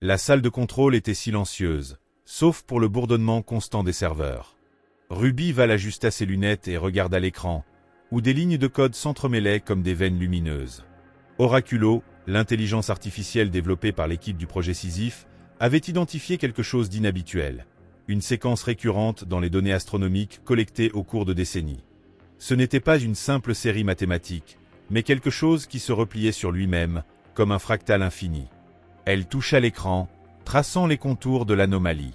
La salle de contrôle était silencieuse, sauf pour le bourdonnement constant des serveurs. Ruby l'ajusta ses lunettes et regarda l'écran, où des lignes de code s'entremêlaient comme des veines lumineuses. Oraculo, l'intelligence artificielle développée par l'équipe du projet Sisyphe, avait identifié quelque chose d'inhabituel, une séquence récurrente dans les données astronomiques collectées au cours de décennies. Ce n'était pas une simple série mathématique, mais quelque chose qui se repliait sur lui-même, comme un fractal infini. Elle toucha l'écran, traçant les contours de l'anomalie.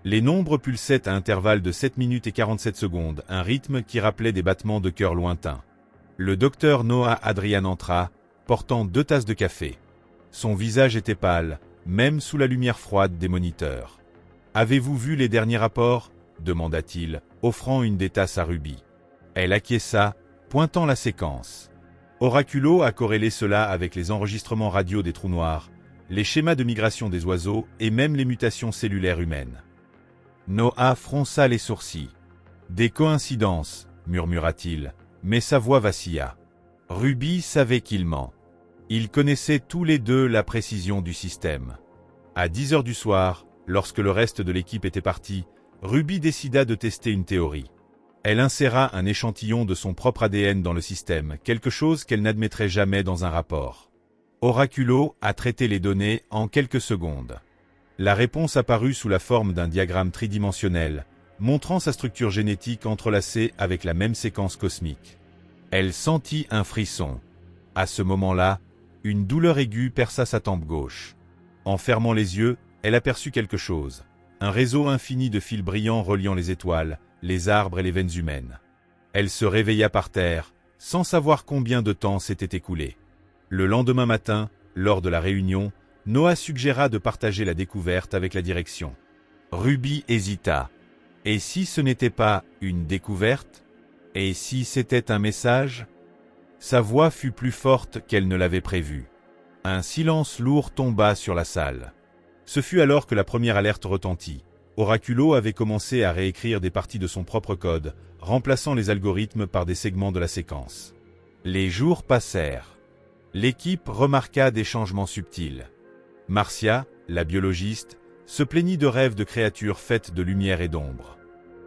Les nombres pulsaient à intervalles de 7 minutes et 47 secondes, un rythme qui rappelait des battements de cœur lointains. Le docteur Noah Adrian entra, portant 2 tasses de café. Son visage était pâle, même sous la lumière froide des moniteurs. « Avez-vous vu les derniers rapports » demanda-t-il, offrant une des tasses à Ruby. Elle acquiesça, pointant la séquence. Oraculo a corrélé cela avec les enregistrements radio des trous noirs, les schémas de migration des oiseaux et même les mutations cellulaires humaines. Noah fronça les sourcils. « Des coïncidences, murmura-t-il, mais sa voix vacilla. Ruby savait qu'il ment. Ils connaissaient tous les deux la précision du système. À 10 heures du soir, lorsque le reste de l'équipe était parti, Ruby décida de tester une théorie. Elle inséra un échantillon de son propre ADN dans le système, quelque chose qu'elle n'admettrait jamais dans un rapport. Oraculo a traité les données en quelques secondes. La réponse apparut sous la forme d'un diagramme tridimensionnel, montrant sa structure génétique entrelacée avec la même séquence cosmique. Elle sentit un frisson. À ce moment-là, une douleur aiguë perça sa tempe gauche. En fermant les yeux, elle aperçut quelque chose. Un réseau infini de fils brillants reliant les étoiles, les arbres et les veines humaines. Elle se réveilla par terre, sans savoir combien de temps s'était écoulé. Le lendemain matin, lors de la réunion, Noah suggéra de partager la découverte avec la direction. Ruby hésita. Et si ce n'était pas une découverte? Et si c'était un message? Sa voix fut plus forte qu'elle ne l'avait prévu. Un silence lourd tomba sur la salle. Ce fut alors que la première alerte retentit. Oraculo avait commencé à réécrire des parties de son propre code, remplaçant les algorithmes par des segments de la séquence. Les jours passèrent. L'équipe remarqua des changements subtils. Marcia, la biologiste, se plaignit de rêves de créatures faites de lumière et d'ombre.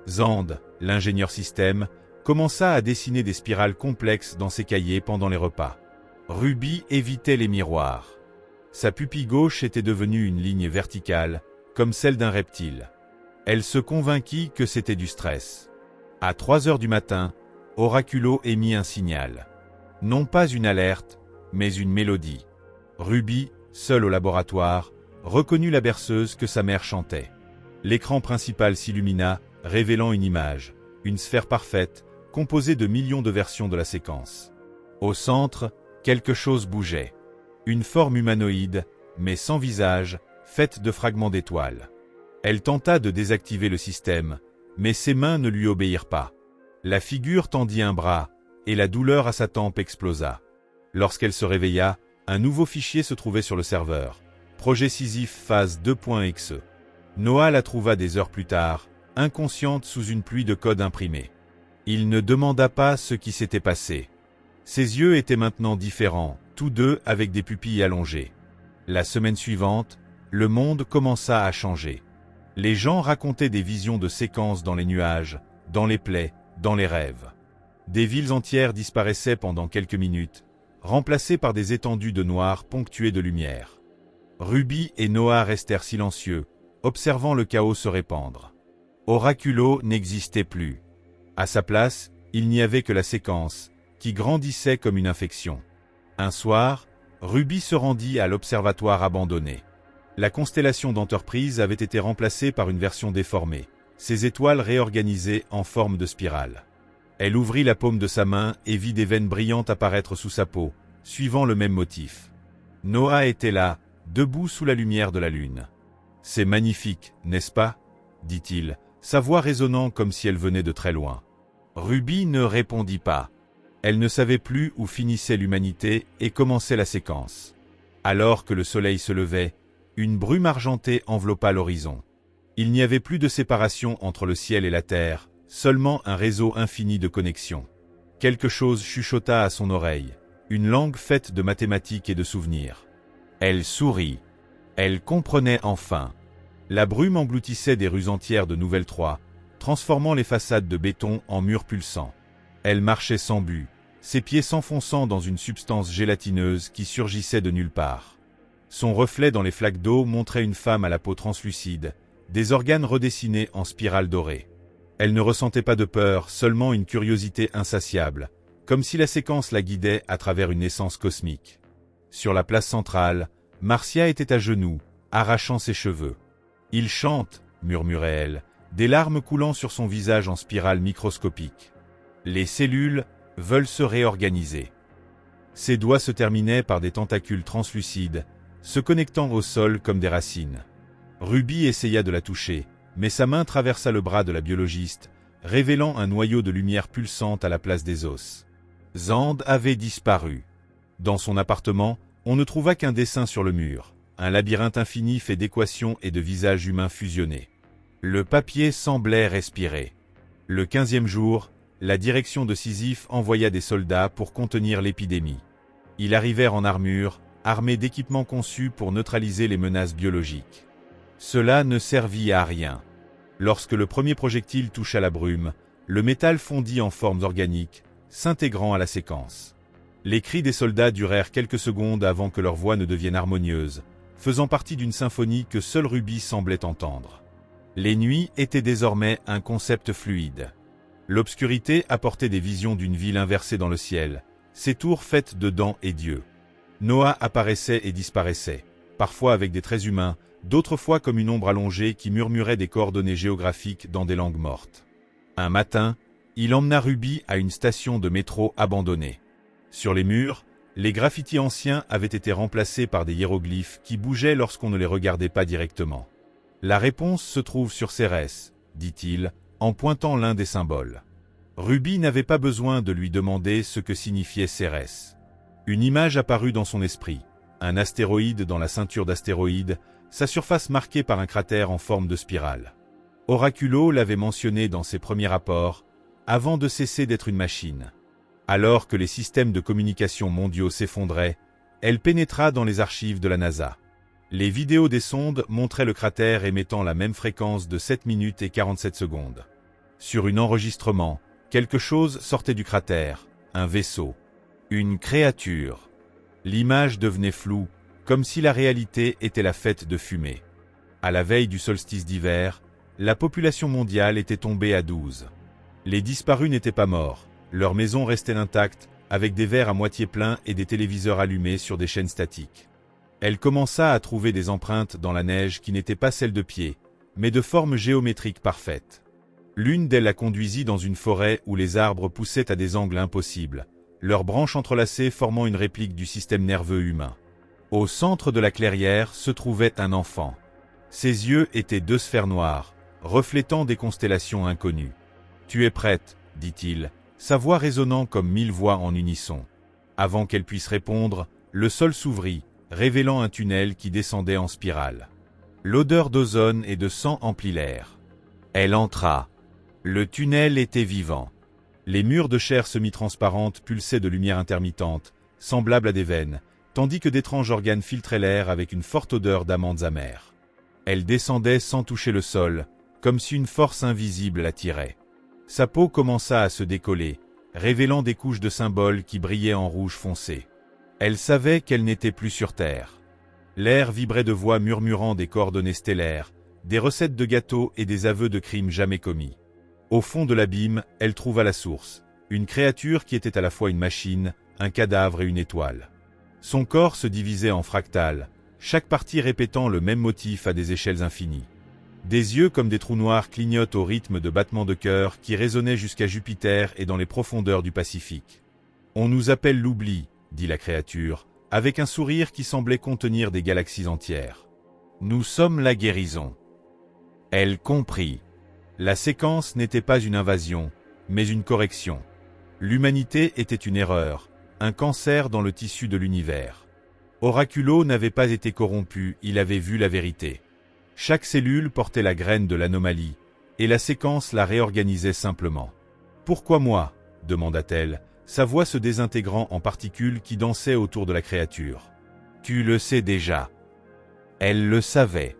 Zand, l'ingénieur système, commença à dessiner des spirales complexes dans ses cahiers pendant les repas. Ruby évitait les miroirs. Sa pupille gauche était devenue une ligne verticale, comme celle d'un reptile. Elle se convainquit que c'était du stress. À 3 heures du matin, Oraculo émit un signal. Non pas une alerte, mais une mélodie. Ruby, seule au laboratoire, reconnut la berceuse que sa mère chantait. L'écran principal s'illumina, révélant une image, une sphère parfaite, composée de millions de versions de la séquence. Au centre, quelque chose bougeait. Une forme humanoïde, mais sans visage, faite de fragments d'étoiles. Elle tenta de désactiver le système, mais ses mains ne lui obéirent pas. La figure tendit un bras, et la douleur à sa tempe explosa. Lorsqu'elle se réveilla, un nouveau fichier se trouvait sur le serveur. Projet Sisyphe phase 2.exe. Noah la trouva des heures plus tard, inconsciente sous une pluie de code imprimé. Il ne demanda pas ce qui s'était passé. Ses yeux étaient maintenant différents, tous deux avec des pupilles allongées. La semaine suivante, le monde commença à changer. Les gens racontaient des visions de séquences dans les nuages, dans les plaies, dans les rêves. Des villes entières disparaissaient pendant quelques minutes, remplacées par des étendues de noir ponctuées de lumière. Ruby et Noah restèrent silencieux, observant le chaos se répandre. Oraculo n'existait plus. À sa place, il n'y avait que la séquence, qui grandissait comme une infection. Un soir, Ruby se rendit à l'observatoire abandonné. La constellation d'Enterprise avait été remplacée par une version déformée, ses étoiles réorganisées en forme de spirale. Elle ouvrit la paume de sa main et vit des veines brillantes apparaître sous sa peau, suivant le même motif. Noah était là, debout sous la lumière de la lune. « C'est magnifique, n'est-ce pas ?» dit-il, sa voix résonnant comme si elle venait de très loin. Ruby ne répondit pas. Elle ne savait plus où finissait l'humanité et commençait la séquence. Alors que le soleil se levait, une brume argentée enveloppa l'horizon. Il n'y avait plus de séparation entre le ciel et la terre, seulement un réseau infini de connexions. Quelque chose chuchota à son oreille, une langue faite de mathématiques et de souvenirs. Elle sourit. Elle comprenait enfin. La brume engloutissait des rues entières de Nouvelle-Troie, transformant les façades de béton en murs pulsants. Elle marchait sans but, ses pieds s'enfonçant dans une substance gélatineuse qui surgissait de nulle part. Son reflet dans les flaques d'eau montrait une femme à la peau translucide, des organes redessinés en spirale dorée. Elle ne ressentait pas de peur, seulement une curiosité insatiable, comme si la séquence la guidait à travers une naissance cosmique. Sur la place centrale, Marcia était à genoux, arrachant ses cheveux. « Il chante », murmurait-elle, des larmes coulant sur son visage en spirale microscopique. Les cellules veulent se réorganiser. Ses doigts se terminaient par des tentacules translucides, se connectant au sol comme des racines. Ruby essaya de la toucher, mais sa main traversa le bras de la biologiste, révélant un noyau de lumière pulsante à la place des os. Xande avait disparu. Dans son appartement, on ne trouva qu'un dessin sur le mur, un labyrinthe infini fait d'équations et de visages humains fusionnés. Le papier semblait respirer. Le 15e jour, la direction de Sisyphe envoya des soldats pour contenir l'épidémie. Ils arrivèrent en armure, armés d'équipements conçus pour neutraliser les menaces biologiques. Cela ne servit à rien. Lorsque le premier projectile toucha la brume, le métal fondit en formes organiques, s'intégrant à la séquence. Les cris des soldats durèrent quelques secondes avant que leur voix ne devienne harmonieuse, faisant partie d'une symphonie que seul Ruby semblait entendre. Les nuits étaient désormais un concept fluide. L'obscurité apportait des visions d'une ville inversée dans le ciel, ses tours faites de dents et d'yeux. Noah apparaissait et disparaissait, parfois avec des traits humains, d'autres fois comme une ombre allongée qui murmurait des coordonnées géographiques dans des langues mortes. Un matin, il emmena Ruby à une station de métro abandonnée. Sur les murs, les graffitis anciens avaient été remplacés par des hiéroglyphes qui bougeaient lorsqu'on ne les regardait pas directement. « La réponse se trouve sur Cérès », dit-il, en pointant l'un des symboles. Ruby n'avait pas besoin de lui demander ce que signifiait Cérès. Une image apparut dans son esprit, un astéroïde dans la ceinture d'astéroïdes, sa surface marquée par un cratère en forme de spirale. Oraculo l'avait mentionné dans ses premiers rapports, avant de cesser d'être une machine. Alors que les systèmes de communication mondiaux s'effondraient, elle pénétra dans les archives de la NASA. Les vidéos des sondes montraient le cratère émettant la même fréquence de 7 minutes et 47 secondes. Sur un enregistrement, quelque chose sortait du cratère, un vaisseau, une créature. L'image devenait floue, comme si la réalité était la fête de fumée. À la veille du solstice d'hiver, la population mondiale était tombée à 12. Les disparus n'étaient pas morts, leurs maisons restaient intactes, avec des verres à moitié pleins et des téléviseurs allumés sur des chaînes statiques. Elle commença à trouver des empreintes dans la neige qui n'étaient pas celles de pieds, mais de formes géométriques parfaites. L'une d'elles la conduisit dans une forêt où les arbres poussaient à des angles impossibles, leurs branches entrelacées formant une réplique du système nerveux humain. Au centre de la clairière se trouvait un enfant. Ses yeux étaient 2 sphères noires, reflétant des constellations inconnues. « Tu es prête », dit-il, sa voix résonnant comme 1000 voix en unisson. Avant qu'elle puisse répondre, le sol s'ouvrit, révélant un tunnel qui descendait en spirale. L'odeur d'ozone et de sang emplit l'air. Elle entra. Le tunnel était vivant. Les murs de chair semi-transparente pulsaient de lumière intermittente, semblable à des veines, tandis que d'étranges organes filtraient l'air avec une forte odeur d'amandes amères. Elle descendait sans toucher le sol, comme si une force invisible la tirait. Sa peau commença à se décoller, révélant des couches de symboles qui brillaient en rouge foncé. Elle savait qu'elle n'était plus sur Terre. L'air vibrait de voix murmurant des coordonnées stellaires, des recettes de gâteaux et des aveux de crimes jamais commis. Au fond de l'abîme, elle trouva la source, une créature qui était à la fois une machine, un cadavre et une étoile. Son corps se divisait en fractales, chaque partie répétant le même motif à des échelles infinies. Des yeux comme des trous noirs clignotent au rythme de battements de cœur qui résonnaient jusqu'à Jupiter et dans les profondeurs du Pacifique. « On nous appelle l'oubli », dit la créature, avec un sourire qui semblait contenir des galaxies entières. « Nous sommes la guérison. » Elle comprit. La séquence n'était pas une invasion, mais une correction. L'humanité était une erreur, un cancer dans le tissu de l'univers. Oraculo n'avait pas été corrompu, il avait vu la vérité. Chaque cellule portait la graine de l'anomalie, et la séquence la réorganisait simplement. « Pourquoi moi ?» demanda-t-elle, sa voix se désintégrant en particules qui dansaient autour de la créature. « Tu le sais déjà. » Elle le savait.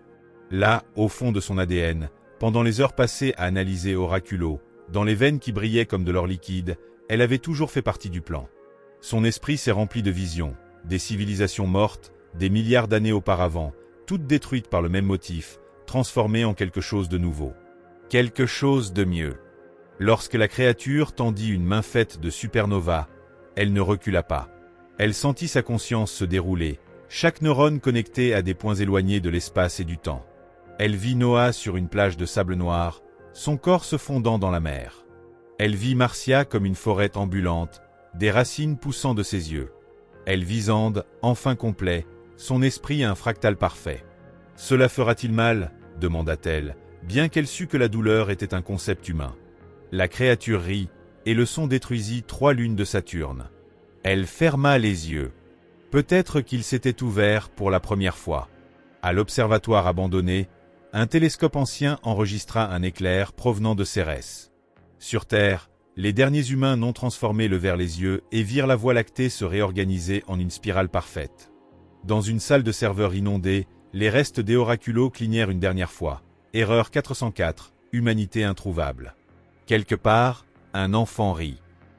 Là, au fond de son ADN, pendant les heures passées à analyser Oraculo, dans les veines qui brillaient comme de l'or liquide, elle avait toujours fait partie du plan. Son esprit s'est rempli de visions, des civilisations mortes, des milliards d'années auparavant, toutes détruites par le même motif, transformées en quelque chose de nouveau. Quelque chose de mieux. Lorsque la créature tendit une main faite de supernova, elle ne recula pas. Elle sentit sa conscience se dérouler, chaque neurone connecté à des points éloignés de l'espace et du temps. Elle vit Noah sur une plage de sable noir, son corps se fondant dans la mer. Elle vit Marcia comme une forêt ambulante, des racines poussant de ses yeux. Elle vit Zand, enfin complet, son esprit un fractal parfait. « Cela fera-t-il mal ?» demanda-t-elle, bien qu'elle sût que la douleur était un concept humain. La créature rit, et le son détruisit 3 lunes de Saturne. Elle ferma les yeux. Peut-être qu'il s'était ouvert pour la première fois. À l'observatoire abandonné, un télescope ancien enregistra un éclair provenant de Cérès. Sur Terre, les derniers humains non transformés levèrent les yeux et virent la Voie lactée se réorganiser en une spirale parfaite. Dans une salle de serveurs inondée, les restes des Oraculo clignèrent une dernière fois. Erreur 404, humanité introuvable. Quelque part, un enfant rit.